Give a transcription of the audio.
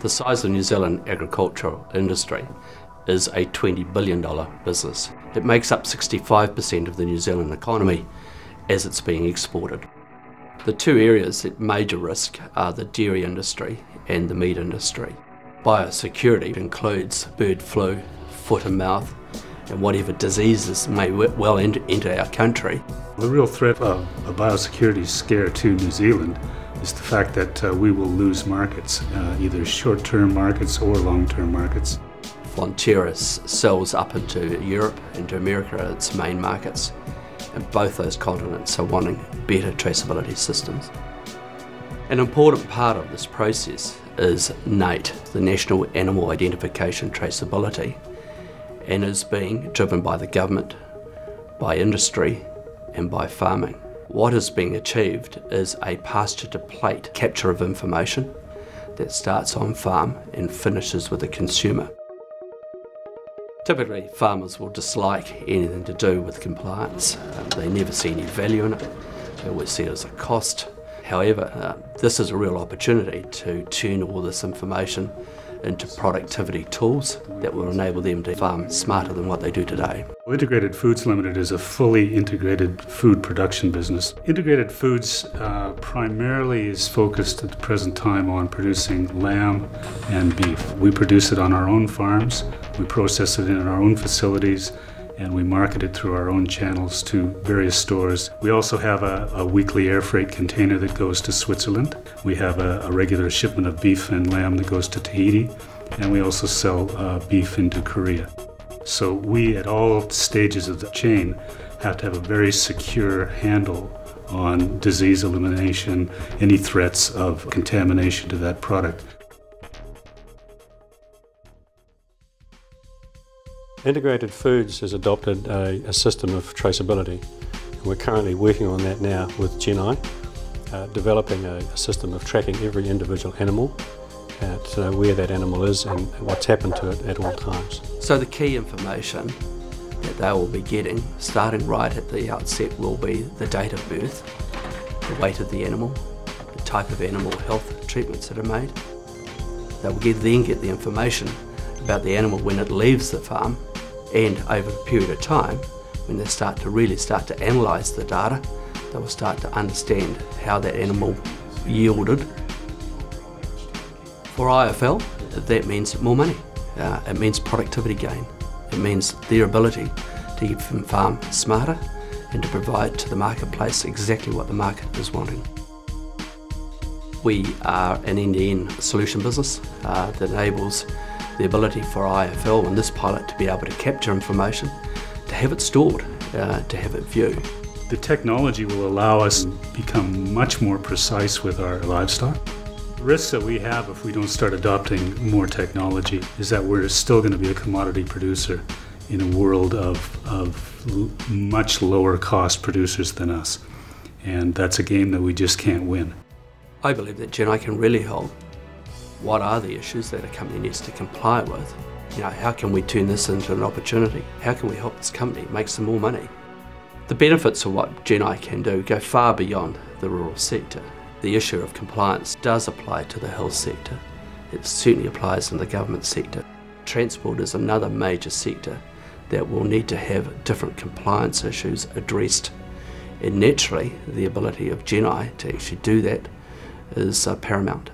The size of the New Zealand agricultural industry is a $20 billion business. It makes up 65% of the New Zealand economy as it's being exported. The two areas at major risk are the dairy industry and the meat industry. Biosecurity includes bird flu, foot and mouth, and whatever diseases may well enter our country. The real threat of a biosecurity scare to New Zealand is the fact that we will lose markets, either short-term markets or long-term markets. Fonterra sells up into Europe, into America, its main markets, and both those continents are wanting better traceability systems. An important part of this process is NAIT, the National Animal Identification Traceability, and is being driven by the government, by industry and by farming. What is being achieved is a pasture-to-plate capture of information that starts on farm and finishes with the consumer. Typically, farmers will dislike anything to do with compliance. They never see any value in it. They always see it as a cost. However, this is a real opportunity to turn all this information into productivity tools that will enable them to farm smarter than what they do today. Integrated Foods Ltd is a fully integrated food production business. Integrated Foods primarily is focused at the present time on producing lamb and beef. We produce it on our own farms, we process it in our own facilities, and we market it through our own channels to various stores. We also have a weekly air freight container that goes to Switzerland. We have a regular shipment of beef and lamb that goes to Tahiti, and we also sell beef into Korea. So we, at all stages of the chain, have to have a very secure handle on disease elimination, any threats of contamination to that product. Integrated Foods has adopted a system of traceability, and we're currently working on that now with GenI, developing a system of tracking every individual animal, to know where that animal is and what's happened to it at all times. So the key information that they will be getting, starting right at the outset, will be the date of birth, the weight of the animal, the type of animal health treatments that are made. They will then get the information about the animal when it leaves the farm, and over a period of time, when they really start to analyse the data, they will start to understand how that animal yielded. For IFL, that means more money. It means productivity gain. It means their ability to get from farm smarter and to provide to the marketplace exactly what the market is wanting. We are an end-to-end solution business that enables the ability for IFL and this pilot to be able to capture information, to have it stored, to have it viewed. The technology will allow us to become much more precise with our livestock. The risks that we have if we don't start adopting more technology is that we're still going to be a commodity producer in a world of much lower cost producers than us. And that's a game that we just can't win. I believe that GenI can really help. What are the issues that a company needs to comply with? How can we turn this into an opportunity? How can we help this company make some more money? The benefits of what GenI can do go far beyond the rural sector. The issue of compliance does apply to the health sector. It certainly applies in the government sector. Transport is another major sector that will need to have different compliance issues addressed. And naturally, the ability of GenI to actually do that is paramount.